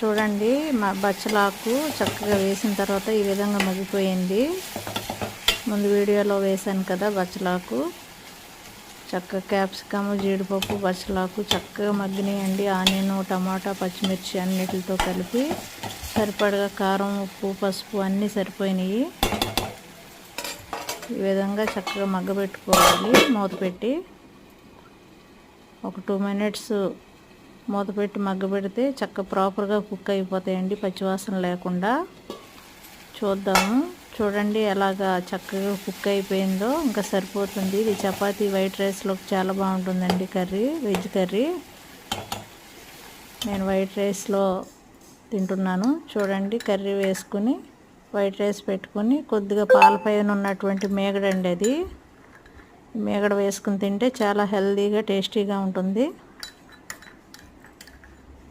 చూడండి మా బచ్చలాకు చక్కగా వేసిన తర్వాత ఈ విధంగా మగ్గిపోయింది. ముందు వీడియోలో వేసాను కదా బచ్చలాకు. చక్కగా క్యాప్సికమ్, జీడిపప్పు, బచ్చలాకు చక్కగా మగ్గినాయండి. ఆనియన్, టమాటా, పచ్చిమిర్చి అన్నిటితో కలిపి సరిపడగా కారం, ఉప్పు, పసుపు అన్నీ సరిపోయినాయి. ఈ విధంగా చక్కగా మగ్గబెట్టుకోవాలి. మూత పెట్టి ఒక 2 మినిట్స్ మూత పెట్టి మగ్గబెడితే చక్కగా ప్రాపర్గా కుక్ అయిపోతాయండి, పచ్చివాసన లేకుండా. చూద్దాము. చూడండి ఎలాగా చక్కగా కుక్ అయిపోయిందో. ఇంకా సరిపోతుంది. ఇది చపాతీ, వైట్ రైస్లోకి చాలా బాగుంటుందండి కర్రీ, వెజ్ కర్రీ. నేను వైట్ రైస్లో తింటున్నాను. చూడండి కర్రీ వేసుకుని వైట్ రైస్ పెట్టుకొని కొద్దిగా పాల పైన ఉన్నటువంటి మేగడండి అది. మేగడ వేసుకుని తింటే చాలా హెల్తీగా, టేస్టీగా ఉంటుంది.